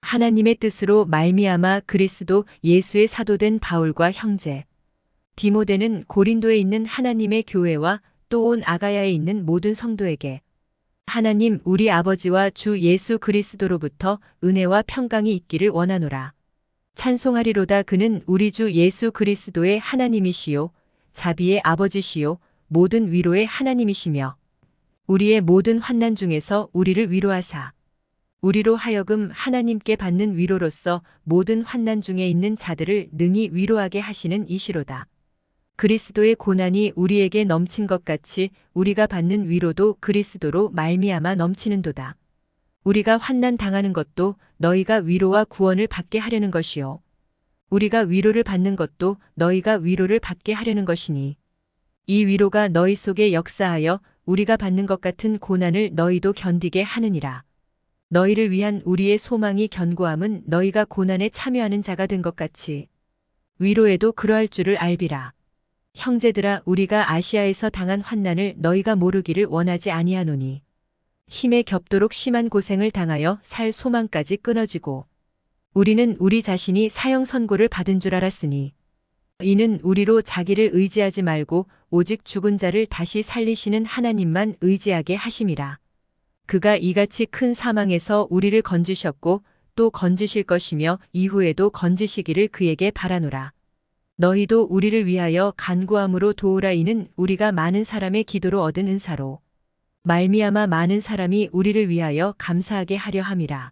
하나님의 뜻으로 말미암아 그리스도 예수의 사도된 바울과 형제 디모데는 고린도에 있는 하나님의 교회와 또 온 아가야에 있는 모든 성도에게 하나님 우리 아버지와 주 예수 그리스도로부터 은혜와 평강이 있기를 원하노라. 찬송하리로다. 그는 우리 주 예수 그리스도의 하나님이시요 자비의 아버지시요 모든 위로의 하나님이시며 우리의 모든 환난 중에서 우리를 위로하사 우리로 하여금 하나님께 받는 위로로서 모든 환난 중에 있는 자들을 능히 위로하게 하시는 이시로다. 그리스도의 고난이 우리에게 넘친 것 같이 우리가 받는 위로도 그리스도로 말미암아 넘치는도다. 우리가 환난 당하는 것도 너희가 위로와 구원을 받게 하려는 것이요 우리가 위로를 받는 것도 너희가 위로를 받게 하려는 것이니 이 위로가 너희 속에 역사하여 우리가 받는 것 같은 고난을 너희도 견디게 하느니라. 너희를 위한 우리의 소망이 견고함은 너희가 고난에 참여하는 자가 된 것 같이 위로에도 그러할 줄을 알비라. 형제들아 우리가 아시아에서 당한 환난을 너희가 모르기를 원하지 아니하노니 힘에 겹도록 심한 고생을 당하여 살 소망까지 끊어지고 우리는 우리 자신이 사형 선고를 받은 줄 알았으니 이는 우리로 자기를 의지하지 말고 오직 죽은 자를 다시 살리시는 하나님만 의지하게 하심이라. 그가 이같이 큰 사망에서 우리를 건지셨고 또 건지실 것이며 이후에도 건지시기를 그에게 바라노라. 너희도 우리를 위하여 간구함으로 도우라. 이는 우리가 많은 사람의 기도로 얻은 은사로 말미암아 많은 사람이 우리를 위하여 감사하게 하려 함이라.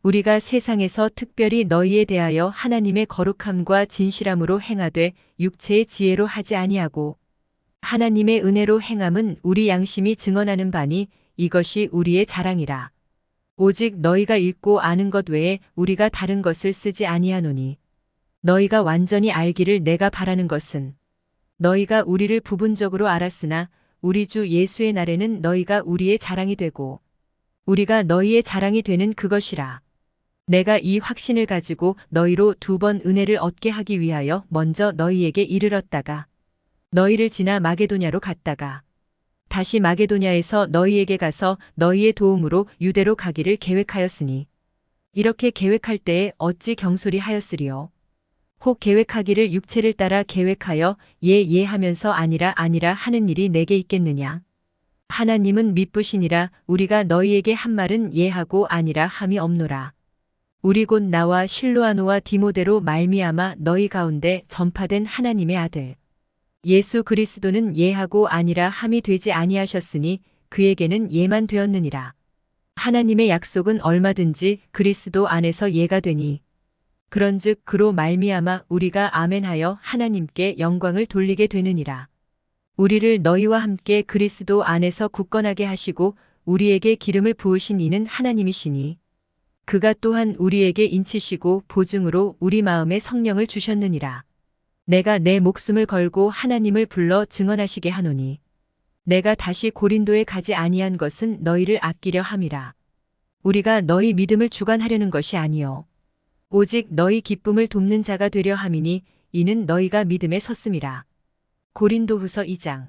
우리가 세상에서 특별히 너희에 대하여 하나님의 거룩함과 진실함으로 행하되 육체의 지혜로 하지 아니하고 하나님의 은혜로 행함은 우리 양심이 증언하는 바니 이것이 우리의 자랑이라. 오직 너희가 읽고 아는 것 외에 우리가 다른 것을 쓰지 아니하노니 너희가 완전히 알기를 내가 바라는 것은 너희가 우리를 부분적으로 알았으나 우리 주 예수의 날에는 너희가 우리의 자랑이 되고 우리가 너희의 자랑이 되는 그것이라. 내가 이 확신을 가지고 너희로 2번 은혜를 얻게 하기 위하여 먼저 너희에게 이르렀다가 너희를 지나 마게도냐로 갔다가 다시 마게도냐에서 너희에게 가서 너희의 도움으로 유대로 가기를 계획하였으니 이렇게 계획할 때에 어찌 경솔히 하였으리요. 혹 계획하기를 육체를 따라 계획하여 예 하면서 아니라 하는 일이 내게 있겠느냐. 하나님은 미쁘시니라. 우리가 너희에게 한 말은 예하고 아니라 함이 없노라. 우리 곧 나와 실로아노와 디모데로 말미암아 너희 가운데 전파된 하나님의 아들 예수 그리스도는 예하고 아니라 함이 되지 아니하셨으니 그에게는 예만 되었느니라. 하나님의 약속은 얼마든지 그리스도 안에서 예가 되니 그런즉 그로 말미암아 우리가 아멘하여 하나님께 영광을 돌리게 되느니라. 우리를 너희와 함께 그리스도 안에서 굳건하게 하시고 우리에게 기름을 부으신 이는 하나님이시니 그가 또한 우리에게 인치시고 보증으로 우리 마음에 성령을 주셨느니라. 내가 내 목숨을 걸고 하나님을 불러 증언하시게 하노니 내가 다시 고린도에 가지 아니한 것은 너희를 아끼려 함이라. 우리가 너희 믿음을 주관하려는 것이 아니요 오직 너희 기쁨을 돕는 자가 되려 함이니 이는 너희가 믿음에 섰음이라. 고린도후서 2장.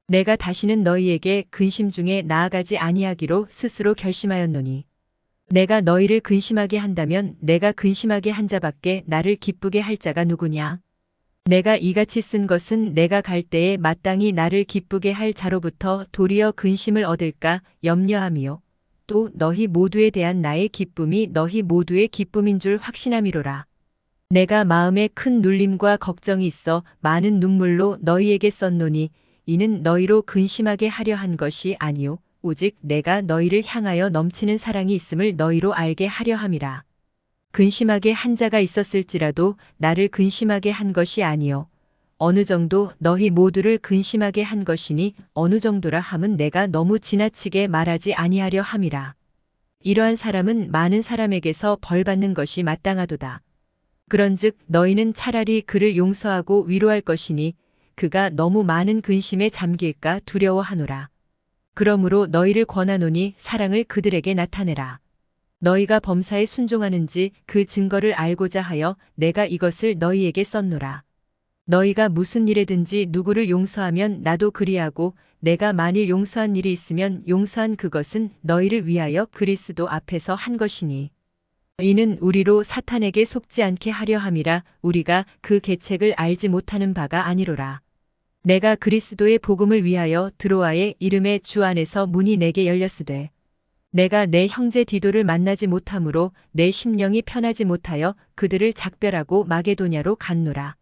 내가 다시는 너희에게 근심 중에 나아가지 아니하기로 스스로 결심하였노니 내가 너희를 근심하게 한다면 내가 근심하게 한 자밖에 나를 기쁘게 할 자가 누구냐. 내가 이같이 쓴 것은 내가 갈 때에 마땅히 나를 기쁘게 할 자로부터 도리어 근심을 얻을까 염려함이요 또 너희 모두에 대한 나의 기쁨이 너희 모두의 기쁨인 줄 확신함이로라. 내가 마음에 큰 눌림과 걱정이 있어 많은 눈물로 너희에게 썼노니 이는 너희로 근심하게 하려 한 것이 아니요 오직 내가 너희를 향하여 넘치는 사랑이 있음을 너희로 알게 하려 함이라. 근심하게 한 자가 있었을지라도 나를 근심하게 한 것이 아니요 어느 정도 너희 모두를 근심하게 한 것이니 어느 정도라 함은 내가 너무 지나치게 말하지 아니하려 함이라. 이러한 사람은 많은 사람에게서 벌받는 것이 마땅하도다. 그런즉 너희는 차라리 그를 용서하고 위로할 것이니 그가 너무 많은 근심에 잠길까 두려워하노라. 그러므로 너희를 권하노니 사랑을 그들에게 나타내라. 너희가 범사에 순종하는지 그 증거를 알고자 하여 내가 이것을 너희에게 썼노라. 너희가 무슨 일에든지 누구를 용서하면 나도 그리하고 내가 만일 용서한 일이 있으면 용서한 그것은 너희를 위하여 그리스도 앞에서 한 것이니 이는 우리로 사탄에게 속지 않게 하려 함이라. 우리가 그 계책을 알지 못하는 바가 아니로라. 내가 그리스도의 복음을 위하여 드로아의 이름의 주 안에서 문이 내게 열렸으되 내가 내 형제 디도를 만나지 못하므로 내 심령이 편하지 못하여 그들을 작별하고 마게도냐로 갔노라.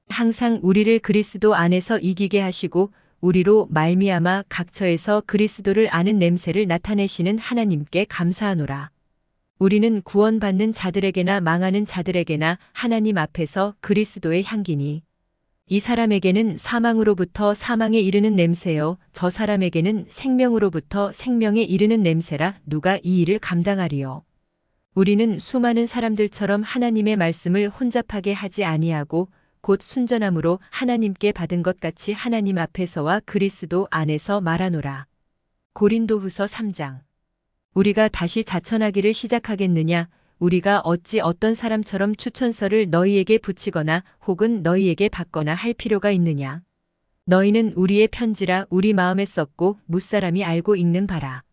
항상 우리를 그리스도 안에서 이기게 하시고 우리로 말미암아 각처에서 그리스도를 아는 냄새를 나타내시는 하나님께 감사하노라. 우리는 구원받는 자들에게나 망하는 자들에게나 하나님 앞에서 그리스도의 향기니 이 사람에게는 사망으로부터 사망에 이르는 냄새요 저 사람에게는 생명으로부터 생명에 이르는 냄새라. 누가 이 일을 감당하리요. 우리는 수많은 사람들처럼 하나님의 말씀을 혼잡하게 하지 아니하고 곧 순전함으로 하나님께 받은 것 같이 하나님 앞에서와 그리스도 안에서 말하노라. 고린도후서 3장. 우리가 다시 자천하기를 시작하겠느냐? 우리가 어찌 어떤 사람처럼 추천서를 너희에게 붙이거나 혹은 너희에게 받거나 할 필요가 있느냐? 너희는 우리의 편지라 우리 마음에 썼고 무사람이 알고 읽는 바라.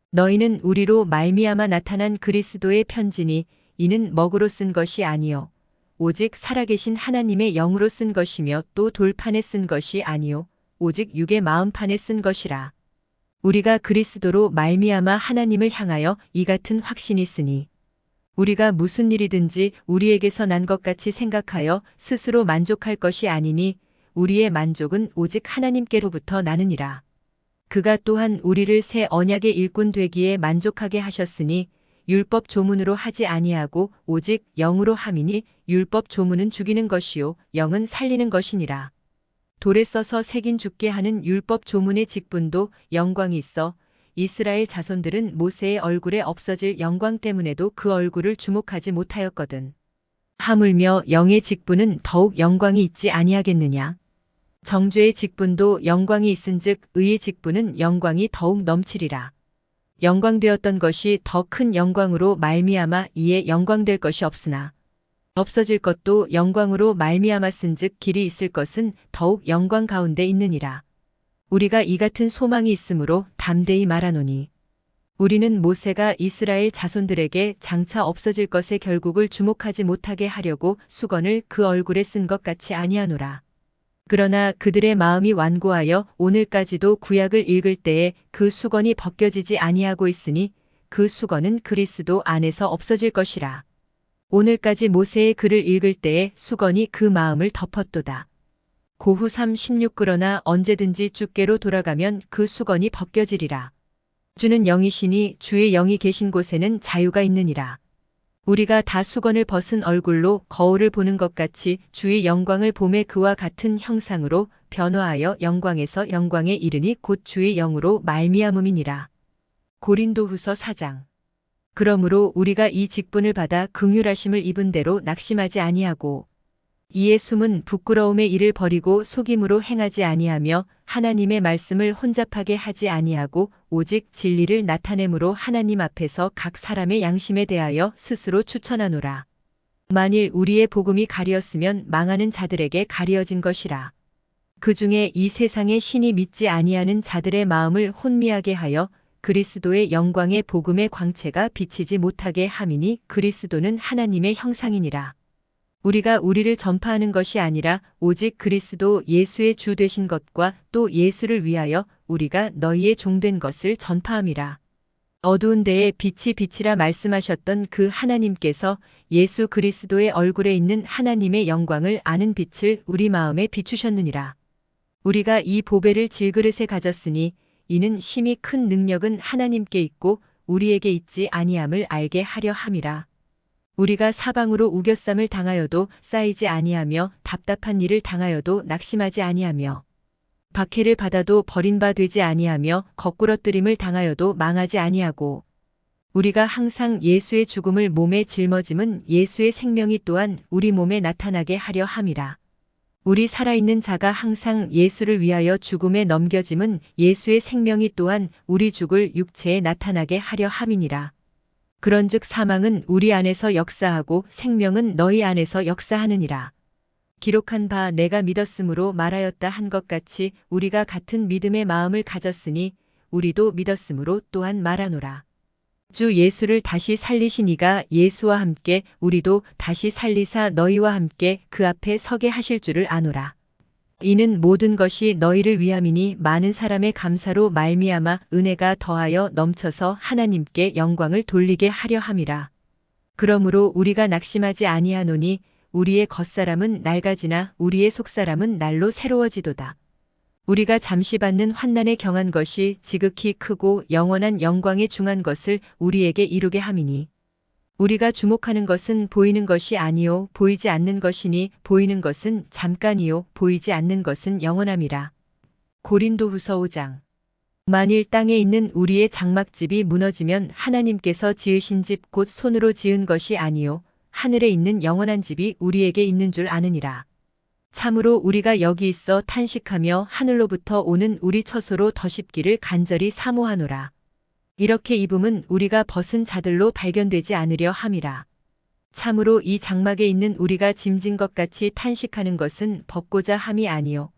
너희는 우리로 말미암아 나타난 그리스도의 편지니 이는 먹으로 쓴 것이 아니요 오직 살아계신 하나님의 영으로 쓴 것이며 또 돌판에 쓴 것이 아니요 오직 육의 마음판에 쓴 것이라. 우리가 그리스도로 말미암아 하나님을 향하여 이 같은 확신이 있으니 우리가 무슨 일이든지 우리에게서 난 것 같이 생각하여 스스로 만족할 것이 아니니 우리의 만족은 오직 하나님께로부터 나느니라. 그가 또한 우리를 새 언약의 일꾼 되기에 만족하게 하셨으니 율법 조문으로 하지 아니하고 오직 영으로 함이니 율법 조문은 죽이는 것이요 영은 살리는 것이니라. 돌에 써서 새긴 죽게 하는 율법 조문의 직분도 영광이 있어 이스라엘 자손들은 모세의 얼굴에 없어질 영광 때문에도 그 얼굴을 주목하지 못하였거든. 하물며 영의 직분은 더욱 영광이 있지 아니하겠느냐. 정죄의 직분도 영광이 있은즉 의의 직분은 영광이 더욱 넘치리라. 영광되었던 것이 더 큰 영광으로 말미암아 이에 영광될 것이 없으나 없어질 것도 영광으로 말미암았은즉 길이 있을 것은 더욱 영광 가운데 있느니라. 우리가 이 같은 소망이 있으므로 담대히 말하노니 우리는 모세가 이스라엘 자손들에게 장차 없어질 것의 결국을 주목하지 못하게 하려고 수건을 그 얼굴에 쓴 것 같이 아니하노라. 그러나 그들의 마음이 완고하여 오늘까지도 구약을 읽을 때에 그 수건이 벗겨지지 아니하고 있으니 그 수건은 그리스도 안에서 없어질 것이라. 오늘까지 모세의 글을 읽을 때에 수건이 그 마음을 덮었도다. 고후 3:16 그러나 언제든지 주께로 돌아가면 그 수건이 벗겨지리라. 주는 영이시니 주의 영이 계신 곳에는 자유가 있느니라. 우리가 다 수건을 벗은 얼굴로 거울을 보는 것 같이 주의 영광을 보매 그와 같은 형상으로 변화하여 영광에서 영광에 이르니 곧 주의 영으로 말미암음이니라. 고린도후서 4장. 그러므로 우리가 이 직분을 받아 긍휼하심을 입은 대로 낙심하지 아니하고 이에 숨은 부끄러움의 일을 버리고 속임으로 행하지 아니하며 하나님의 말씀을 혼잡하게 하지 아니하고 오직 진리를 나타내므로 하나님 앞에서 각 사람의 양심에 대하여 스스로 추천하노라. 만일 우리의 복음이 가리었으면 망하는 자들에게 가리어진 것이라. 그 중에 이 세상의 신이 믿지 아니하는 자들의 마음을 혼미하게 하여 그리스도의 영광의 복음의 광채가 비치지 못하게 함이니 그리스도는 하나님의 형상이니라. 우리가 우리를 전파하는 것이 아니라 오직 그리스도 예수의 주 되신 것과 또 예수를 위하여 우리가 너희의 종된 것을 전파함이라. 어두운 데에 빛이 빛이라 말씀하셨던 그 하나님께서 예수 그리스도의 얼굴에 있는 하나님의 영광을 아는 빛을 우리 마음에 비추셨느니라. 우리가 이 보배를 질그릇에 가졌으니 이는 심히 큰 능력은 하나님께 있고 우리에게 있지 아니함을 알게 하려 함이라. 우리가 사방으로 우겨쌈을 당하여도 쌓이지 아니하며 답답한 일을 당하여도 낙심하지 아니하며 박해를 받아도 버림바 되지 아니하며 거꾸러뜨림을 당하여도 망하지 아니하고 우리가 항상 예수의 죽음을 몸에 짊어짐은 예수의 생명이 또한 우리 몸에 나타나게 하려 함이라. 우리 살아있는 자가 항상 예수를 위하여 죽음에 넘겨짐은 예수의 생명이 또한 우리 죽을 육체에 나타나게 하려 함이니라. 그런즉 사망은 우리 안에서 역사하고 생명은 너희 안에서 역사하느니라. 기록한 바 내가 믿었으므로 말하였다 한 것 같이 우리가 같은 믿음의 마음을 가졌으니 우리도 믿었으므로 또한 말하노라. 주 예수를 다시 살리신 이가 예수와 함께 우리도 다시 살리사 너희와 함께 그 앞에 서게 하실 줄을 아노라. 이는 모든 것이 너희를 위함이니 많은 사람의 감사로 말미암아 은혜가 더하여 넘쳐서 하나님께 영광을 돌리게 하려 함이라. 그러므로 우리가 낙심하지 아니하노니 우리의 겉사람은 낡아지나 우리의 속사람은 날로 새로워지도다. 우리가 잠시 받는 환난에 경한 것이 지극히 크고 영원한 영광에 중한 것을 우리에게 이루게 함이니 우리가 주목하는 것은 보이는 것이 아니요 보이지 않는 것이니 보이는 것은 잠깐이요 보이지 않는 것은 영원함이라. 고린도후서 5장. 만일 땅에 있는 우리의 장막집이 무너지면 하나님께서 지으신 집 곧 손으로 지은 것이 아니요 하늘에 있는 영원한 집이 우리에게 있는 줄 아느니라. 참으로 우리가 여기 있어 탄식하며 하늘로부터 오는 우리 처소로 더 쉽기를 간절히 사모하노라. 이렇게 입음은 우리가 벗은 자들로 발견되지 않으려 함이라. 참으로 이 장막에 있는 우리가 짐진 것 같이 탄식하는 것은 벗고자 함이 아니요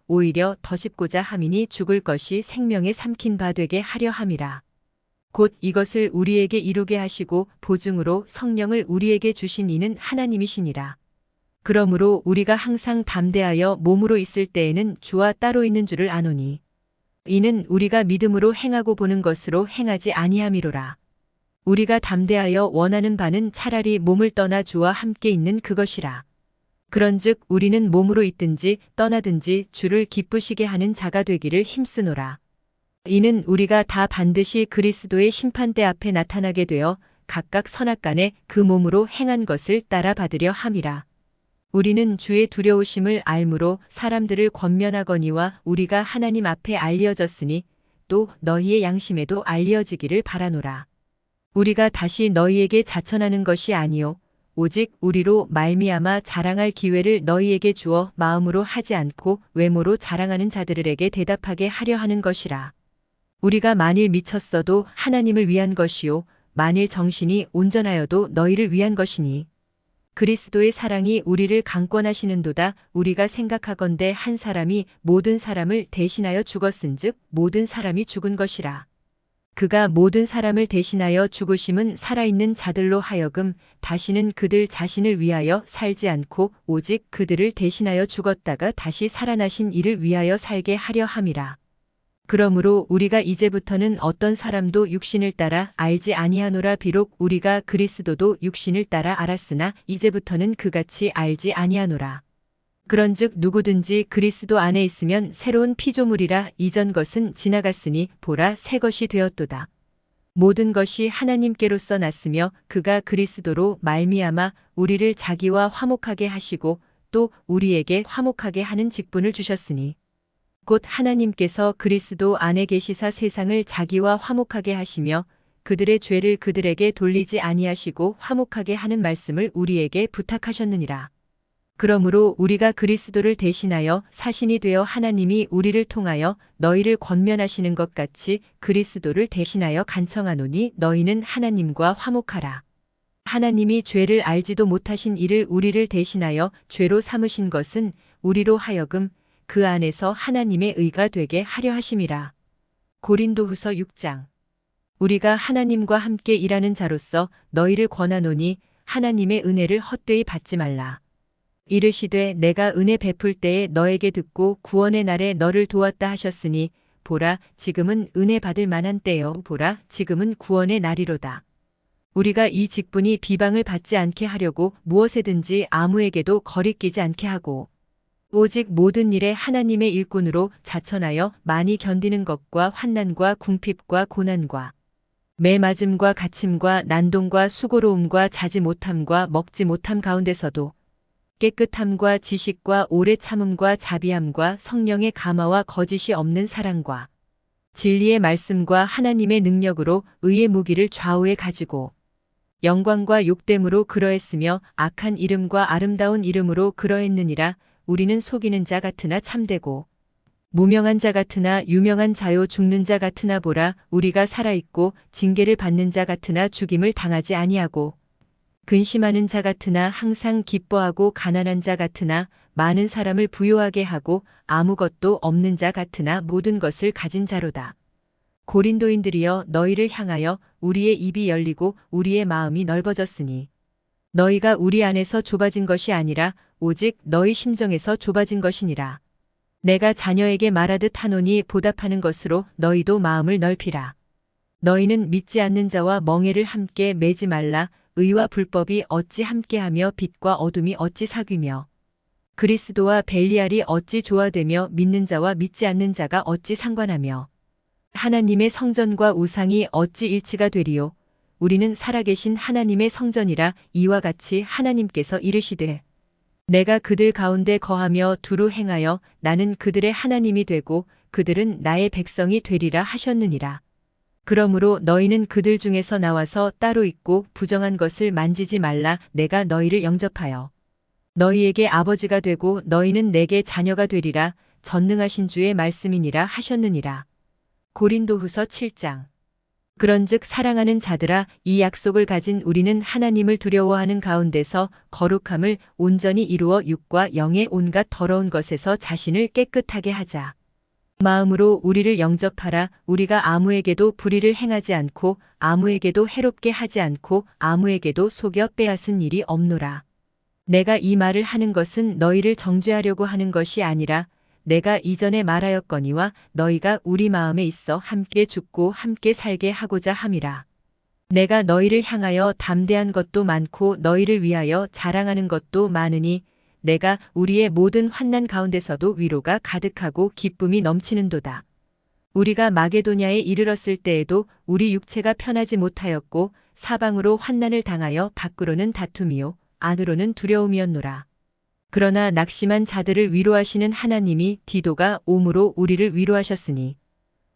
오히려 더 씹고자 함이니 죽을 것이 생명에 삼킨 바 되게 하려 함이라. 곧 이것을 우리에게 이루게 하시고 보증으로 성령을 우리에게 주신 이는 하나님이시니라. 그러므로 우리가 항상 담대하여 몸으로 있을 때에는 주와 따로 있는 줄을 아노니 이는 우리가 믿음으로 행하고 보는 것으로 행하지 아니함이로라. 우리가 담대하여 원하는 바는 차라리 몸을 떠나 주와 함께 있는 그것이라. 그런즉 우리는 몸으로 있든지 떠나든지 주를 기쁘시게 하는 자가 되기를 힘쓰노라. 이는 우리가 다 반드시 그리스도의 심판대 앞에 나타나게 되어 각각 선악간에 그 몸으로 행한 것을 따라 받으려 함이라. 우리는 주의 두려우심을 알므로 사람들을 권면하거니와 우리가 하나님 앞에 알려졌으니 또 너희의 양심에도 알려지기를 바라노라. 우리가 다시 너희에게 자천하는 것이 아니요 오직 우리로 말미암아 자랑할 기회를 너희에게 주어 마음으로 하지 않고 외모로 자랑하는 자들에게 대답하게 하려 하는 것이라. 우리가 만일 미쳤어도 하나님을 위한 것이요 만일 정신이 온전하여도 너희를 위한 것이니 그리스도의 사랑이 우리를 강권하시는도다. 우리가 생각하건대 한 사람이 모든 사람을 대신하여 죽었은즉 모든 사람이 죽은 것이라. 그가 모든 사람을 대신하여 죽으심은 살아있는 자들로 하여금 다시는 그들 자신을 위하여 살지 않고 오직 그들을 대신하여 죽었다가 다시 살아나신 이를 위하여 살게 하려 함이라. 그러므로 우리가 이제부터는 어떤 사람도 육신을 따라 알지 아니하노라. 비록 우리가 그리스도도 육신을 따라 알았으나 이제부터는 그같이 알지 아니하노라. 그런즉 누구든지 그리스도 안에 있으면 새로운 피조물이라. 이전 것은 지나갔으니 보라 새 것이 되었도다. 모든 것이 하나님께로서 났으며 그가 그리스도로 말미암아 우리를 자기와 화목하게 하시고 또 우리에게 화목하게 하는 직분을 주셨으니 곧 하나님께서 그리스도 안에 계시사 세상을 자기와 화목하게 하시며 그들의 죄를 그들에게 돌리지 아니하시고 화목하게 하는 말씀을 우리에게 부탁하셨느니라. 그러므로 우리가 그리스도를 대신하여 사신이 되어 하나님이 우리를 통하여 너희를 권면하시는 것 같이 그리스도를 대신하여 간청하노니 너희는 하나님과 화목하라. 하나님이 죄를 알지도 못하신 이를 우리를 대신하여 죄로 삼으신 것은 우리로 하여금 그 안에서 하나님의 의가 되게 하려 하심이라. 고린도후서 6장. 우리가 하나님과 함께 일하는 자로서 너희를 권하노니 하나님의 은혜를 헛되이 받지 말라. 이르시되 내가 은혜 베풀 때에 너에게 듣고 구원의 날에 너를 도왔다 하셨으니 보라 지금은 은혜 받을 만한 때요 보라 지금은 구원의 날이로다. 우리가 이 직분이 비방을 받지 않게 하려고 무엇에든지 아무에게도 거리끼지 않게 하고 오직 모든 일에 하나님의 일꾼으로 자천하여 많이 견디는 것과 환난과 궁핍과 고난과 매맞음과 갇힘과 난동과 수고로움과 자지 못함과 먹지 못함 가운데서도 깨끗함과 지식과 오래 참음과 자비함과 성령의 감화와 거짓이 없는 사랑과 진리의 말씀과 하나님의 능력으로 의의 무기를 좌우에 가지고 영광과 욕됨으로 그러했으며 악한 이름과 아름다운 이름으로 그러했느니라. 우리는 속이는 자 같으나 참되고 무명한 자 같으나 유명한 자요 죽는 자 같으나 보라 우리가 살아있고 징계를 받는 자 같으나 죽임을 당하지 아니하고 근심하는 자 같으나 항상 기뻐하고 가난한 자 같으나 많은 사람을 부요하게 하고 아무것도 없는 자 같으나 모든 것을 가진 자로다. 고린도인들이여 너희를 향하여 우리의 입이 열리고 우리의 마음이 넓어졌으니 너희가 우리 안에서 좁아진 것이 아니라 오직 너희 심정에서 좁아진 것이니라. 내가 자녀에게 말하듯 하노니 보답하는 것으로 너희도 마음을 넓히라. 너희는 믿지 않는 자와 멍에를 함께 매지 말라. 의와 불법이 어찌 함께하며 빛과 어둠이 어찌 사귀며 그리스도와 벨리알이 어찌 조화되며 믿는 자와 믿지 않는 자가 어찌 상관하며 하나님의 성전과 우상이 어찌 일치가 되리요. 우리는 살아계신 하나님의 성전이라. 이와 같이 하나님께서 이르시되 내가 그들 가운데 거하며 두루 행하여 나는 그들의 하나님이 되고 그들은 나의 백성이 되리라 하셨느니라. 그러므로 너희는 그들 중에서 나와서 따로 있고 부정한 것을 만지지 말라. 내가 너희를 영접하여 너희에게 아버지가 되고 너희는 내게 자녀가 되리라. 전능하신 주의 말씀이니라 하셨느니라. 고린도후서 7장. 그런즉 사랑하는 자들아, 이 약속을 가진 우리는 하나님을 두려워하는 가운데서 거룩함을 온전히 이루어 육과 영의 온갖 더러운 것에서 자신을 깨끗하게 하자. 마음으로 우리를 영접하라. 우리가 아무에게도 불의를 행하지 않고 아무에게도 해롭게 하지 않고 아무에게도 속여 빼앗은 일이 없노라. 내가 이 말을 하는 것은 너희를 정죄하려고 하는 것이 아니라 내가 이전에 말하였거니와 너희가 우리 마음에 있어 함께 죽고 함께 살게 하고자 함이라. 내가 너희를 향하여 담대한 것도 많고 너희를 위하여 자랑하는 것도 많으니 내가 우리의 모든 환난 가운데서도 위로가 가득하고 기쁨이 넘치는도다. 우리가 마게도냐에 이르렀을 때에도 우리 육체가 편하지 못하였고 사방으로 환난을 당하여 밖으로는 다툼이요 안으로는 두려움이었노라. 그러나 낙심한 자들을 위로하시는 하나님이 디도가 옴으로 우리를 위로하셨으니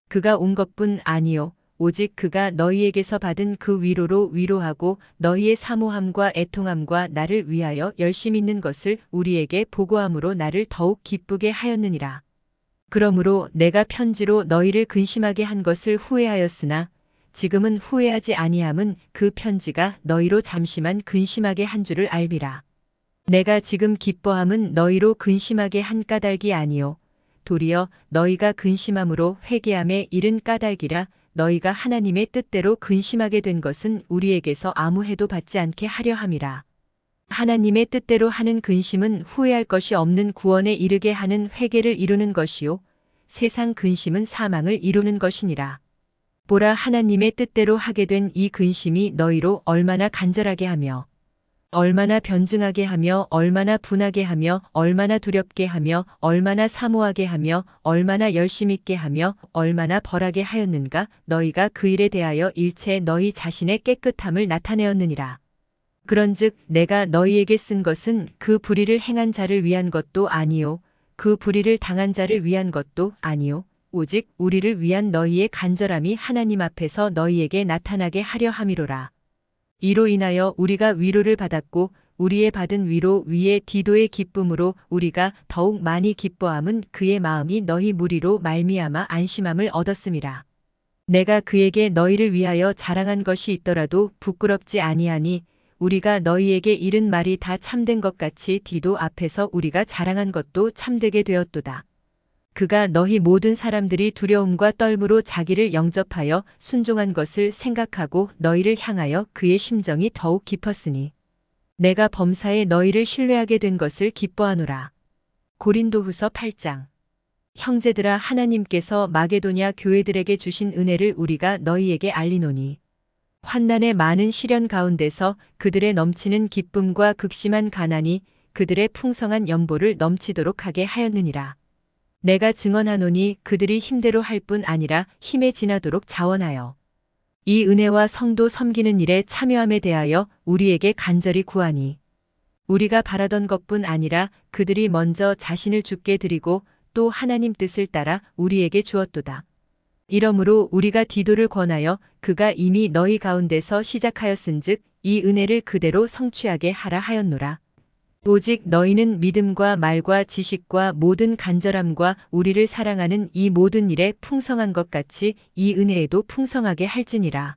그가 온 것뿐 아니요 오직 그가 너희에게서 받은 그 위로로 위로하고 너희의 사모함과 애통함과 나를 위하여 열심 있는 것을 우리에게 보고함으로 나를 더욱 기쁘게 하였느니라. 그러므로 내가 편지로 너희를 근심하게 한 것을 후회하였으나 지금은 후회하지 아니함은 그 편지가 너희로 잠시만 근심하게 한 줄을 알미라. 내가 지금 기뻐함은 너희로 근심하게 한 까닭이 아니요 도리어 너희가 근심함으로 회개함에 이른 까닭이라. 너희가 하나님의 뜻대로 근심하게 된 것은 우리에게서 아무 해도 받지 않게 하려 함이라. 하나님의 뜻대로 하는 근심은 후회할 것이 없는 구원에 이르게 하는 회개를 이루는 것이요 세상 근심은 사망을 이루는 것이니라. 보라, 하나님의 뜻대로 하게 된 이 근심이 너희로 얼마나 간절하게 하며 얼마나 변증하게 하며 얼마나 분하게 하며 얼마나 두렵게 하며 얼마나 사모하게 하며 얼마나 열심 있게 하며 얼마나 벌하게 하였는가. 너희가 그 일에 대하여 일체 너희 자신의 깨끗함을 나타내었느니라. 그런즉 내가 너희에게 쓴 것은 그 불의를 행한 자를 위한 것도 아니요 그 불의를 당한 자를 위한 것도 아니요 오직 우리를 위한 너희의 간절함이 하나님 앞에서 너희에게 나타나게 하려 함이로라. 이로 인하여 우리가 위로를 받았고 우리의 받은 위로 위에 디도의 기쁨으로 우리가 더욱 많이 기뻐함은 그의 마음이 너희 무리로 말미암아 안심함을 얻었음이라. 내가 그에게 너희를 위하여 자랑한 것이 있더라도 부끄럽지 아니하니 우리가 너희에게 이른 말이 다 참된 것 같이 디도 앞에서 우리가 자랑한 것도 참되게 되었도다. 그가 너희 모든 사람들이 두려움과 떨므로 자기를 영접하여 순종한 것을 생각하고 너희를 향하여 그의 심정이 더욱 깊었으니 내가 범사에 너희를 신뢰하게 된 것을 기뻐하노라. 고린도후서 8장. 형제들아, 하나님께서 마게도냐 교회들에게 주신 은혜를 우리가 너희에게 알리노니 환난의 많은 시련 가운데서 그들의 넘치는 기쁨과 극심한 가난이 그들의 풍성한 연보를 넘치도록 하게 하였느니라. 내가 증언하노니 그들이 힘대로 할 뿐 아니라 힘에 지나도록 자원하여 이 은혜와 성도 섬기는 일에 참여함에 대하여 우리에게 간절히 구하니 우리가 바라던 것뿐 아니라 그들이 먼저 자신을 주께 드리고 또 하나님 뜻을 따라 우리에게 주었도다. 이러므로 우리가 디도를 권하여 그가 이미 너희 가운데서 시작하였은즉 이 은혜를 그대로 성취하게 하라 하였노라. 오직 너희는 믿음과 말과 지식과 모든 간절함과 우리를 사랑하는 이 모든 일에 풍성한 것 같이 이 은혜에도 풍성하게 할지니라.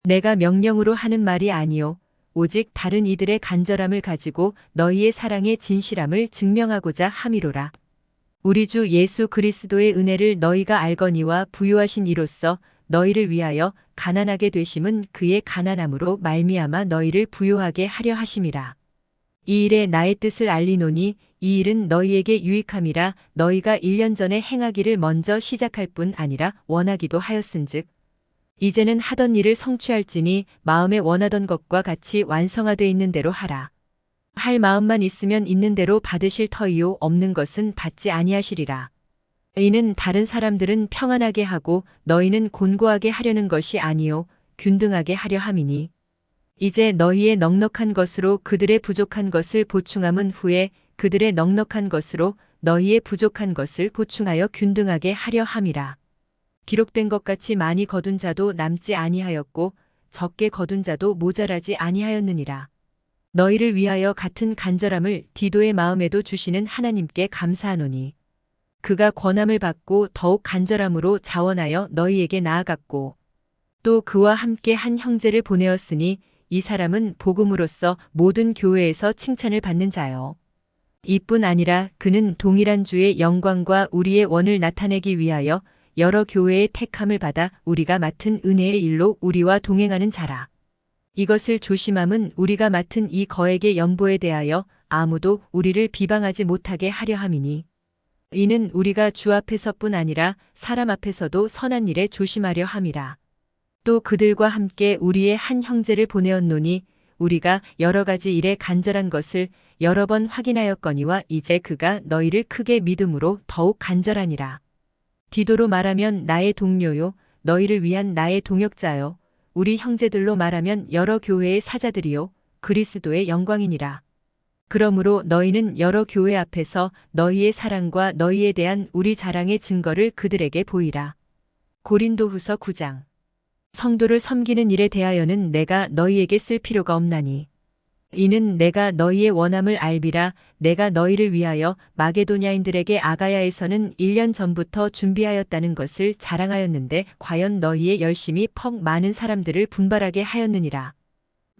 내가 명령으로 하는 말이 아니요 오직 다른 이들의 간절함을 가지고 너희의 사랑의 진실함을 증명하고자 함이로라. 우리 주 예수 그리스도의 은혜를 너희가 알거니와 부요하신 이로써 너희를 위하여 가난하게 되심은 그의 가난함으로 말미암아 너희를 부요하게 하려 하심이라. 이 일에 나의 뜻을 알리노니 이 일은 너희에게 유익함이라. 너희가 1년 전에 행하기를 먼저 시작할 뿐 아니라 원하기도 하였은즉 이제는 하던 일을 성취할지니 마음에 원하던 것과 같이 완성하되 있는 대로 하라. 할 마음만 있으면 있는 대로 받으실 터이요 없는 것은 받지 아니하시리라. 이는 다른 사람들은 평안하게 하고 너희는 곤고하게 하려는 것이 아니요 균등하게 하려 함이니 이제 너희의 넉넉한 것으로 그들의 부족한 것을 보충함은 후에 그들의 넉넉한 것으로 너희의 부족한 것을 보충하여 균등하게 하려 함이라. 기록된 것 같이 많이 거둔 자도 남지 아니하였고 적게 거둔 자도 모자라지 아니하였느니라. 너희를 위하여 같은 간절함을 디도의 마음에도 주시는 하나님께 감사하노니 그가 권함을 받고 더욱 간절함으로 자원하여 너희에게 나아갔고 또 그와 함께 한 형제를 보내었으니 이 사람은 복음으로써 모든 교회에서 칭찬을 받는 자요. 이뿐 아니라 그는 동일한 주의 영광과 우리의 원을 나타내기 위하여 여러 교회의 택함을 받아 우리가 맡은 은혜의 일로 우리와 동행하는 자라. 이것을 조심함은 우리가 맡은 이 거액의 연보에 대하여 아무도 우리를 비방하지 못하게 하려 함이니 이는 우리가 주 앞에서뿐 아니라 사람 앞에서도 선한 일에 조심하려 함이라. 또 그들과 함께 우리의 한 형제를 보내었노니 우리가 여러 가지 일에 간절한 것을 여러 번 확인하였거니와 이제 그가 너희를 크게 믿음으로 더욱 간절하니라. 디도로 말하면 나의 동료요 너희를 위한 나의 동역자요 우리 형제들로 말하면 여러 교회의 사자들이요 그리스도의 영광이니라. 그러므로 너희는 여러 교회 앞에서 너희의 사랑과 너희에 대한 우리 자랑의 증거를 그들에게 보이라. 고린도후서 9장. 성도를 섬기는 일에 대하여는 내가 너희에게 쓸 필요가 없나니 이는 내가 너희의 원함을 알비라. 내가 너희를 위하여 마게도냐인들에게 아가야에서는 1년 전부터 준비하였다는 것을 자랑하였는데 과연 너희의 열심이 퍽 많은 사람들을 분발하게 하였느니라.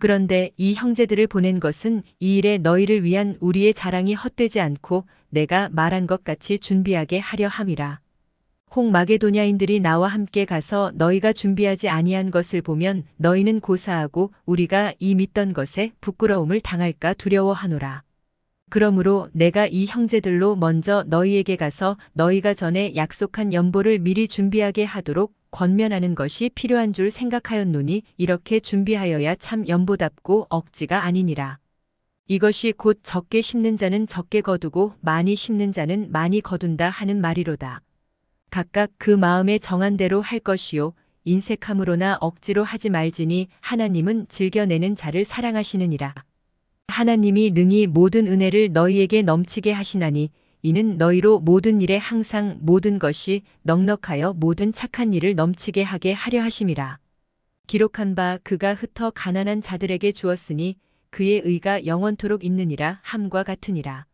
그런데 이 형제들을 보낸 것은 이 일에 너희를 위한 우리의 자랑이 헛되지 않고 내가 말한 것 같이 준비하게 하려 함이라. 혹 마게도냐인들이 나와 함께 가서 너희가 준비하지 아니한 것을 보면 너희는 고사하고 우리가 이 믿던 것에 부끄러움을 당할까 두려워하노라. 그러므로 내가 이 형제들로 먼저 너희에게 가서 너희가 전에 약속한 연보를 미리 준비하게 하도록 권면하는 것이 필요한 줄 생각하였노니 이렇게 준비하여야 참 연보답고 억지가 아니니라. 이것이 곧 적게 심는 자는 적게 거두고 많이 심는 자는 많이 거둔다 하는 말이로다. 각각 그 마음에 정한 대로 할 것이요 인색함으로나 억지로 하지 말지니 하나님은 즐겨내는 자를 사랑하시느니라. 하나님이 능히 모든 은혜를 너희에게 넘치게 하시나니 이는 너희로 모든 일에 항상 모든 것이 넉넉하여 모든 착한 일을 넘치게 하게 하려 하심이라. 기록한 바 그가 흩어 가난한 자들에게 주었으니 그의 의가 영원토록 있느니라 함과 같으니라.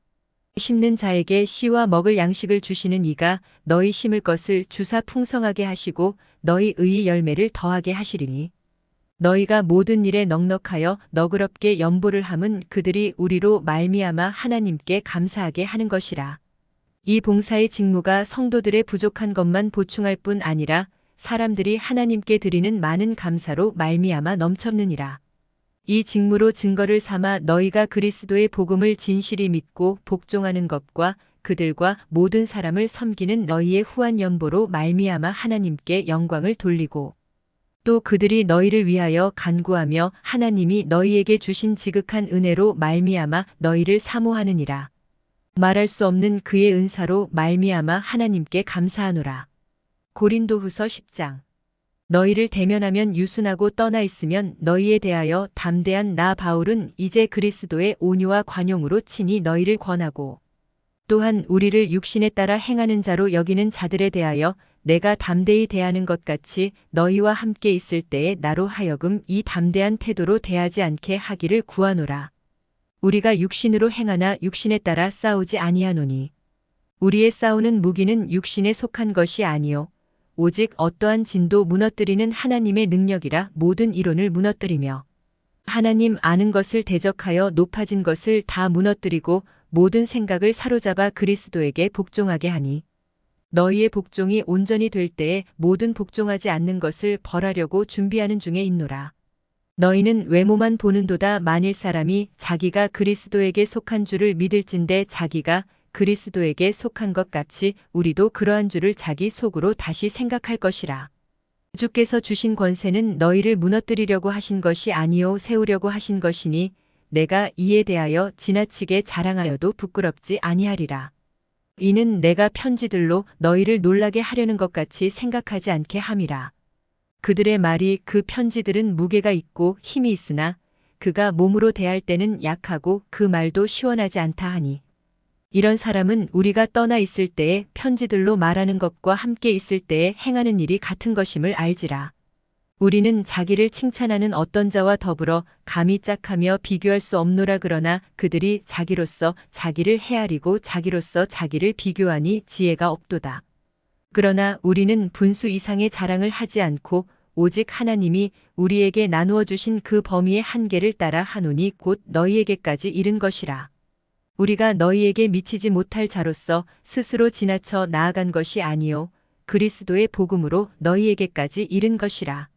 심는 자에게 씨와 먹을 양식을 주시는 이가 너희 심을 것을 주사 풍성하게 하시고 너희 의의 열매를 더하게 하시리니 너희가 모든 일에 넉넉하여 너그럽게 연보를 함은 그들이 우리로 말미암아 하나님께 감사하게 하는 것이라. 이 봉사의 직무가 성도들의 부족한 것만 보충할 뿐 아니라 사람들이 하나님께 드리는 많은 감사로 말미암아 넘쳤느니라. 이 직무로 증거를 삼아 너희가 그리스도의 복음을 진실히 믿고 복종하는 것과 그들과 모든 사람을 섬기는 너희의 후한 연보로 말미암아 하나님께 영광을 돌리고 또 그들이 너희를 위하여 간구하며 하나님이 너희에게 주신 지극한 은혜로 말미암아 너희를 사모하느니라. 말할 수 없는 그의 은사로 말미암아 하나님께 감사하노라. 고린도후서 10장. 너희를 대면하면 유순하고 떠나 있으면 너희에 대하여 담대한 나 바울은 이제 그리스도의 온유와 관용으로 친히 너희를 권하고 또한 우리를 육신에 따라 행하는 자로 여기는 자들에 대하여 내가 담대히 대하는 것 같이 너희와 함께 있을 때에 나로 하여금 이 담대한 태도로 대하지 않게 하기를 구하노라. 우리가 육신으로 행하나 육신에 따라 싸우지 아니하노니 우리의 싸우는 무기는 육신에 속한 것이 아니요 오직 어떠한 진도 무너뜨리는 하나님의 능력이라 모든 이론을 무너뜨리며 하나님 아는 것을 대적하여 높아진 것을 다 무너뜨리고 모든 생각을 사로잡아 그리스도에게 복종하게 하니 너희의 복종이 온전히 될 때에 모든 복종하지 않는 것을 벌하려고 준비하는 중에 있노라. 너희는 외모만 보는도다. 만일 사람이 자기가 그리스도에게 속한 줄을 믿을진대 자기가 그리스도에게 속한 것 같이 우리도 그러한 줄을 자기 속으로 다시 생각할 것이라. 주께서 주신 권세는 너희를 무너뜨리려고 하신 것이 아니요 세우려고 하신 것이니 내가 이에 대하여 지나치게 자랑하여도 부끄럽지 아니하리라. 이는 내가 편지들로 너희를 놀라게 하려는 것 같이 생각하지 않게 함이라. 그들의 말이 그 편지들은 무게가 있고 힘이 있으나 그가 몸으로 대할 때는 약하고 그 말도 시원하지 않다 하니 이런 사람은 우리가 떠나 있을 때에 편지들로 말하는 것과 함께 있을 때에 행하는 일이 같은 것임을 알지라. 우리는 자기를 칭찬하는 어떤 자와 더불어 감히 짝하며 비교할 수 없노라. 그러나 그들이 자기로서 자기를 헤아리고 자기로서 자기를 비교하니 지혜가 없도다. 그러나 우리는 분수 이상의 자랑을 하지 않고 오직 하나님이 우리에게 나누어 주신 그 범위의 한계를 따라 하노니 곧 너희에게까지 이른 것이라. 우리가 너희에게 미치지 못할 자로서 스스로 지나쳐 나아간 것이 아니요 그리스도의 복음으로 너희에게까지 이른 것이라.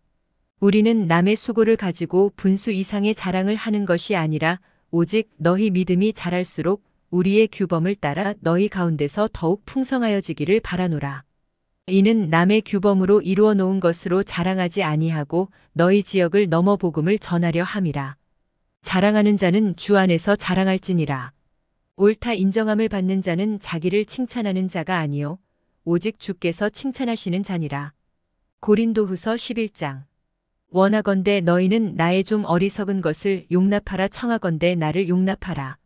우리는 남의 수고를 가지고 분수 이상의 자랑을 하는 것이 아니라 오직 너희 믿음이 자랄수록 우리의 규범을 따라 너희 가운데서 더욱 풍성하여지기를 바라노라. 이는 남의 규범으로 이루어 놓은 것으로 자랑하지 아니하고 너희 지역을 넘어 복음을 전하려 함이라. 자랑하는 자는 주 안에서 자랑할지니라. 옳다 인정함을 받는 자는 자기를 칭찬하는 자가 아니요 오직 주께서 칭찬하시는 자니라. 고린도후서 11장. 원하건대 너희는 나의 좀 어리석은 것을 용납하라. 청하건대 나를 용납하라.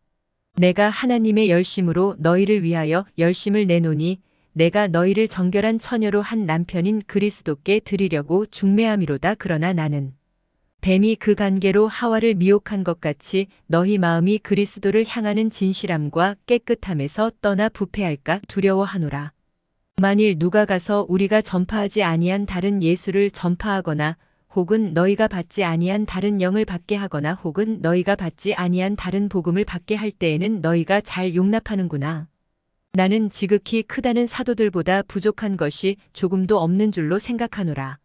내가 하나님의 열심으로 너희를 위하여 열심을 내노니 내가 너희를 정결한 처녀로 한 남편인 그리스도께 드리려고 중매함이로다. 그러나 나는 뱀이 그 관계로 하와를 미혹한 것 같이 너희 마음이 그리스도를 향하는 진실함과 깨끗함에서 떠나 부패할까 두려워하노라. 만일 누가 가서 우리가 전파하지 아니한 다른 예수를 전파하거나 혹은 너희가 받지 아니한 다른 영을 받게 하거나 혹은 너희가 받지 아니한 다른 복음을 받게 할 때에는 너희가 잘 용납하는구나. 나는 지극히 크다는 사도들보다 부족한 것이 조금도 없는 줄로 생각하노라.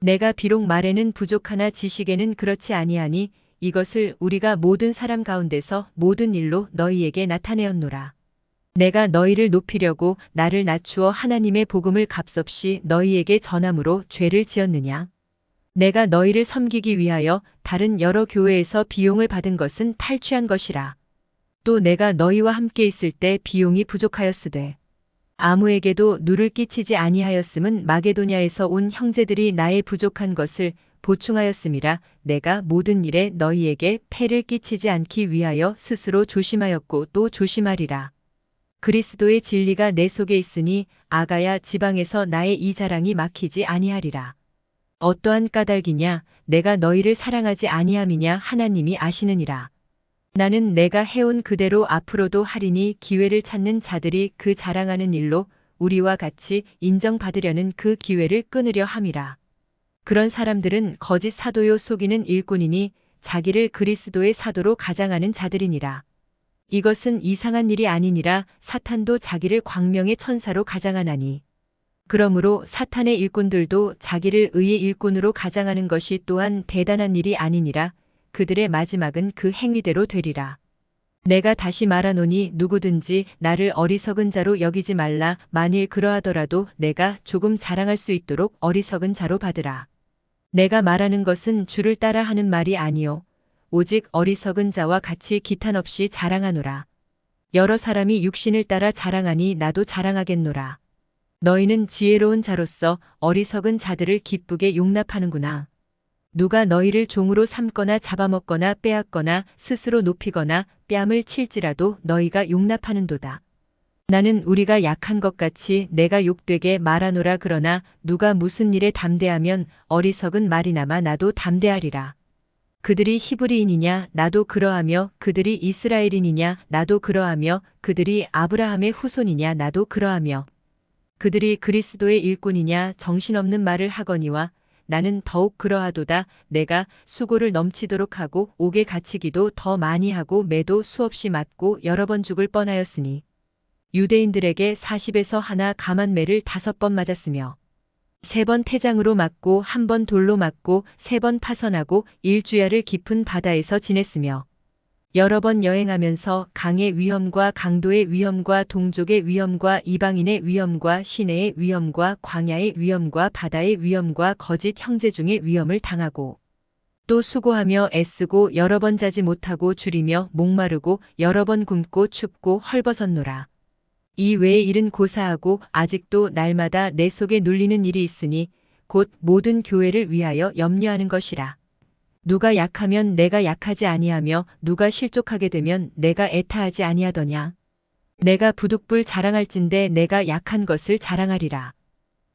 내가 비록 말에는 부족하나 지식에는 그렇지 아니하니 이것을 우리가 모든 사람 가운데서 모든 일로 너희에게 나타내었노라. 내가 너희를 높이려고 나를 낮추어 하나님의 복음을 값없이 너희에게 전함으로 죄를 지었느냐? 내가 너희를 섬기기 위하여 다른 여러 교회에서 비용을 받은 것은 탈취한 것이라. 또 내가 너희와 함께 있을 때 비용이 부족하였으되 아무에게도 누를 끼치지 아니하였음은 마게도냐에서 온 형제들이 나의 부족한 것을 보충하였음이라. 내가 모든 일에 너희에게 폐를 끼치지 않기 위하여 스스로 조심하였고 또 조심하리라. 그리스도의 진리가 내 속에 있으니 아가야 지방에서 나의 이 자랑이 막히지 아니하리라. 어떠한 까닭이냐 내가 너희를 사랑하지 아니함이냐 하나님이 아시느니라. 나는 내가 해온 그대로 앞으로도 하리니 기회를 찾는 자들이 그 자랑하는 일로 우리와 같이 인정받으려는 그 기회를 끊으려 함이라. 그런 사람들은 거짓 사도요 속이는 일꾼이니 자기를 그리스도의 사도로 가장하는 자들이니라. 이것은 이상한 일이 아니니라. 사탄도 자기를 광명의 천사로 가장하나니. 그러므로 사탄의 일꾼들도 자기를 의의 일꾼으로 가장하는 것이 또한 대단한 일이 아니니라. 그들의 마지막은 그 행위대로 되리라. 내가 다시 말하노니 누구든지 나를 어리석은 자로 여기지 말라. 만일 그러하더라도 내가 조금 자랑할 수 있도록 어리석은 자로 받으라. 내가 말하는 것은 주를 따라 하는 말이 아니요 오직 어리석은 자와 같이 기탄 없이 자랑하노라. 여러 사람이 육신을 따라 자랑하니 나도 자랑하겠노라. 너희는 지혜로운 자로서 어리석은 자들을 기쁘게 용납하는구나. 누가 너희를 종으로 삼거나 잡아먹거나 빼앗거나 스스로 높이거나 뺨을 칠지라도 너희가 용납하는도다. 나는 우리가 약한 것 같이 내가 욕되게 말하노라. 그러나 누가 무슨 일에 담대하면 어리석은 말이나마 나도 담대하리라. 그들이 히브리인이냐 나도 그러하며 그들이 이스라엘인이냐 나도 그러하며 그들이 아브라함의 후손이냐 나도 그러하며 그들이 그리스도의 일꾼이냐 정신없는 말을 하거니와 나는 더욱 그러하도다. 내가 수고를 넘치도록 하고 옥에 갇히기도 더 많이 하고 매도 수없이 맞고 여러 번 죽을 뻔하였으니 유대인들에게 40에서 하나 감한 매를 5번 맞았으며 3번 태장으로 맞고 1번 돌로 맞고 3번 파선하고 일주야를 깊은 바다에서 지냈으며 여러 번 여행하면서 강의 위험과 강도의 위험과 동족의 위험과 이방인의 위험과 시내의 위험과 광야의 위험과 바다의 위험과 거짓 형제 중의 위험을 당하고 또 수고하며 애쓰고 여러 번 자지 못하고 줄이며 목마르고 여러 번 굶고 춥고 헐벗었노라. 이 외의 일은 고사하고 아직도 날마다 내 속에 눌리는 일이 있으니 곧 모든 교회를 위하여 염려하는 것이라. 누가 약하면 내가 약하지 아니하며 누가 실족하게 되면 내가 애타하지 아니하더냐. 내가 부득불 자랑할진대 내가 약한 것을 자랑하리라.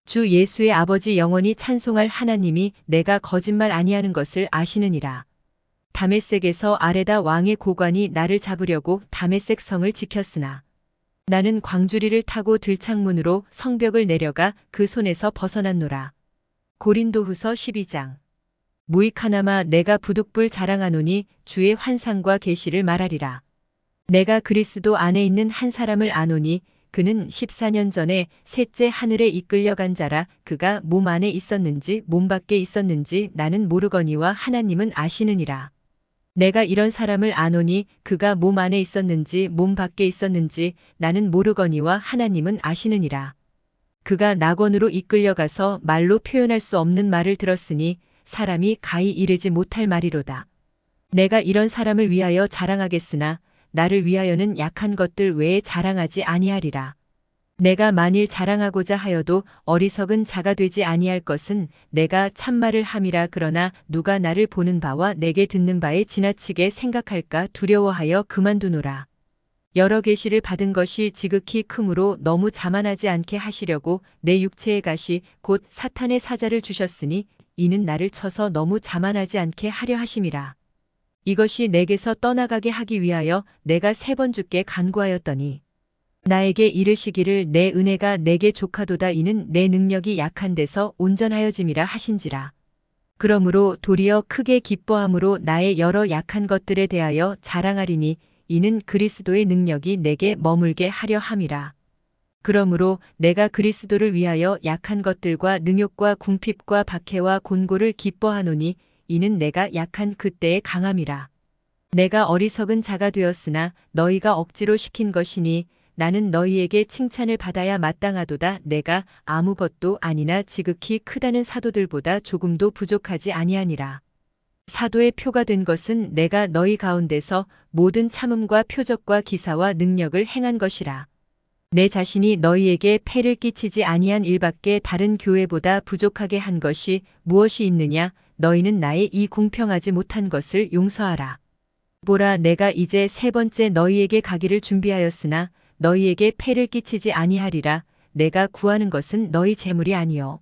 주 예수의 아버지 영원히 찬송할 하나님이 내가 거짓말 아니하는 것을 아시느니라. 다메섹에서 아레다 왕의 고관이 나를 잡으려고 다메섹 성을 지켰으나 나는 광주리를 타고 들창문으로 성벽을 내려가 그 손에서 벗어났노라. 고린도후서 12장. 무익하나마 내가 부득불 자랑하노니 주의 환상과 계시를 말하리라. 내가 그리스도 안에 있는 한 사람을 아노니 그는 14년 전에 셋째 하늘에 이끌려간 자라. 그가 몸 안에 있었는지 몸 밖에 있었는지 나는 모르거니와 하나님은 아시느니라. 내가 이런 사람을 아노니 그가 몸 안에 있었는지 몸 밖에 있었는지 나는 모르거니와 하나님은 아시느니라. 그가 낙원으로 이끌려가서 말로 표현할 수 없는 말을 들었으니 사람이 가히 이르지 못할 말이로다. 내가 이런 사람을 위하여 자랑하겠으나 나를 위하여는 약한 것들 외에 자랑하지 아니하리라. 내가 만일 자랑하고자 하여도 어리석은 자가 되지 아니할 것은 내가 참말을 함이라. 그러나 누가 나를 보는 바와 내게 듣는 바에 지나치게 생각할까 두려워하여 그만두노라. 여러 계시를 받은 것이 지극히 크므로 너무 자만하지 않게 하시려고 내 육체의 가시 곧 사탄의 사자를 주셨으니 이는 나를 쳐서 너무 자만하지 않게 하려 하심이라. 이것이 내게서 떠나가게 하기 위하여 내가 3번 주께 간구하였더니 나에게 이르시기를 내 은혜가 내게 족하도다. 이는 내 능력이 약한 데서 온전하여짐이라 하신지라. 그러므로 도리어 크게 기뻐함으로 나의 여러 약한 것들에 대하여 자랑하리니 이는 그리스도의 능력이 내게 머물게 하려 함이라. 그러므로 내가 그리스도를 위하여 약한 것들과 능욕과 궁핍과 박해와 곤고를 기뻐하노니 이는 내가 약한 그때의 강함이라. 내가 어리석은 자가 되었으나 너희가 억지로 시킨 것이니 나는 너희에게 칭찬을 받아야 마땅하도다. 내가 아무것도 아니나 지극히 크다는 사도들보다 조금도 부족하지 아니하니라. 사도의 표가 된 것은 내가 너희 가운데서 모든 참음과 표적과 기사와 능력을 행한 것이라. 내 자신이 너희에게 폐를 끼치지 아니한 일밖에 다른 교회보다 부족하게 한 것이 무엇이 있느냐. 너희는 나의 이 공평하지 못한 것을 용서하라. 보라, 내가 이제 3번째 너희에게 가기를 준비하였으나 너희에게 폐를 끼치지 아니하리라. 내가 구하는 것은 너희 재물이 아니요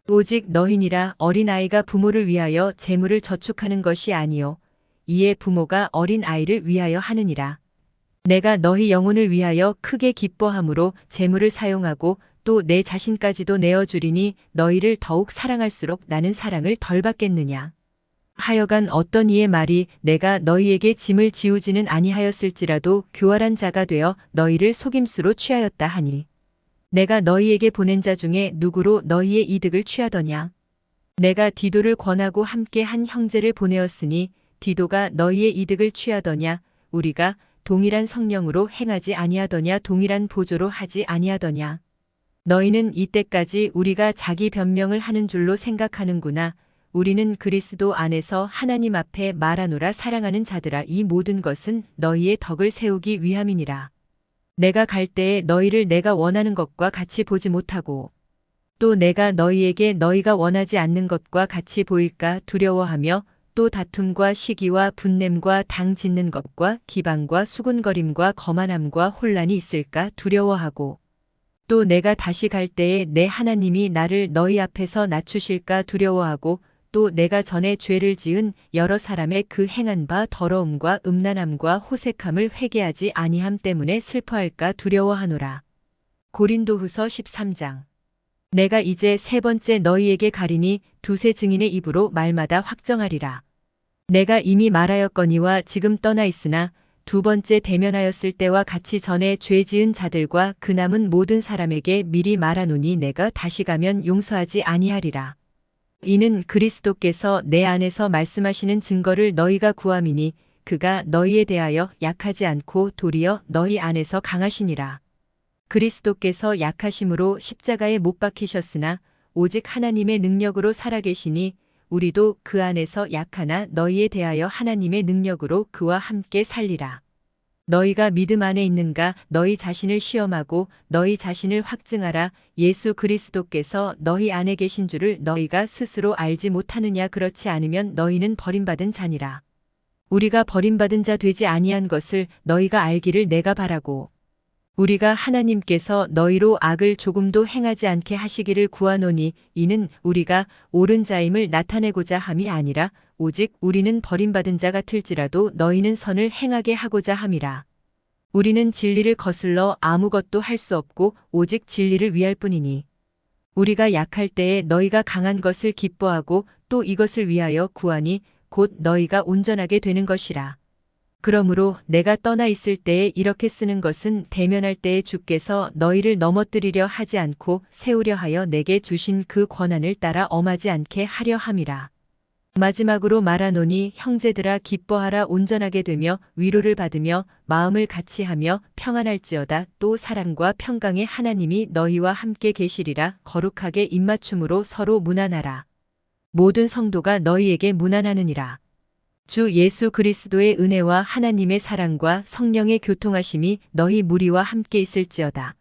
오직 너희니라. 어린아이가 부모를 위하여 재물을 저축하는 것이 아니요 이에 부모가 어린 아이를 위하여 하느니라. 내가 너희 영혼을 위하여 크게 기뻐함으로 재물을 사용하고 또 내 자신까지도 내어주리니 너희를 더욱 사랑할수록 나는 사랑을 덜 받겠느냐. 하여간 어떤 이의 말이 내가 너희에게 짐을 지우지는 아니하였을지라도 교활한 자가 되어 너희를 속임수로 취하였다 하니 내가 너희에게 보낸 자 중에 누구로 너희의 이득을 취하더냐. 내가 디도를 권하고 함께 한 형제를 보내었으니 디도가 너희의 이득을 취하더냐. 우리가 동일한 성령으로 행하지 아니하더냐. 동일한 보조로 하지 아니하더냐. 너희는 이때까지 우리가 자기 변명을 하는 줄로 생각하는구나. 우리는 그리스도 안에서 하나님 앞에 말하노라. 사랑하는 자들아, 이 모든 것은 너희의 덕을 세우기 위함이니라. 내가 갈 때에 너희를 내가 원하는 것과 같이 보지 못하고 또 내가 너희에게 너희가 원하지 않는 것과 같이 보일까 두려워하며 또 다툼과 시기와 분냄과 당 짓는 것과 기방과 수군거림과 거만함과 혼란이 있을까 두려워하고 또 내가 다시 갈 때에 내 하나님이 나를 너희 앞에서 낮추실까 두려워하고 또 내가 전에 죄를 지은 여러 사람의 그 행한 바 더러움과 음란함과 호색함을 회개하지 아니함 때문에 슬퍼할까 두려워하노라. 고린도후서 13장. 내가 이제 3번째 너희에게 가리니 두세 증인의 입으로 말마다 확정하리라. 내가 이미 말하였거니와 지금 떠나 있으나 두 번째 대면하였을 때와 같이 전에 죄 지은 자들과 그 남은 모든 사람에게 미리 말하노니 내가 다시 가면 용서하지 아니하리라. 이는 그리스도께서 내 안에서 말씀하시는 증거를 너희가 구함이니 그가 너희에 대하여 약하지 않고 도리어 너희 안에서 강하시니라. 그리스도께서 약하심으로 십자가에 못 박히셨으나 오직 하나님의 능력으로 살아계시니 우리도 그 안에서 약하나 너희에 대하여 하나님의 능력으로 그와 함께 살리라. 너희가 믿음 안에 있는가 너희 자신을 시험하고 너희 자신을 확증하라. 예수 그리스도께서 너희 안에 계신 줄을 너희가 스스로 알지 못하느냐. 그렇지 않으면 너희는 버림받은 자니라. 우리가 버림받은 자 되지 아니한 것을 너희가 알기를 내가 바라고 우리가 하나님께서 너희로 악을 조금도 행하지 않게 하시기를 구하노니 이는 우리가 옳은 자임을 나타내고자 함이 아니라 오직 우리는 버림받은 자 같을지라도 너희는 선을 행하게 하고자 함이라. 우리는 진리를 거슬러 아무것도 할 수 없고 오직 진리를 위할 뿐이니 우리가 약할 때에 너희가 강한 것을 기뻐하고 또 이것을 위하여 구하니 곧 너희가 온전하게 되는 것이라. 그러므로 내가 떠나 있을 때에 이렇게 쓰는 것은 대면할 때에 주께서 너희를 넘어뜨리려 하지 않고 세우려 하여 내게 주신 그 권한을 따라 엄하지 않게 하려 함이라. 마지막으로 말하노니 형제들아 기뻐하라. 온전하게 되며 위로를 받으며 마음을 같이하며 평안할지어다. 또 사랑과 평강의 하나님이 너희와 함께 계시리라. 거룩하게 입맞춤으로 서로 문안하라. 모든 성도가 너희에게 문안하느니라. 주 예수 그리스도의 은혜와 하나님의 사랑과 성령의 교통하심이 너희 무리와 함께 있을지어다.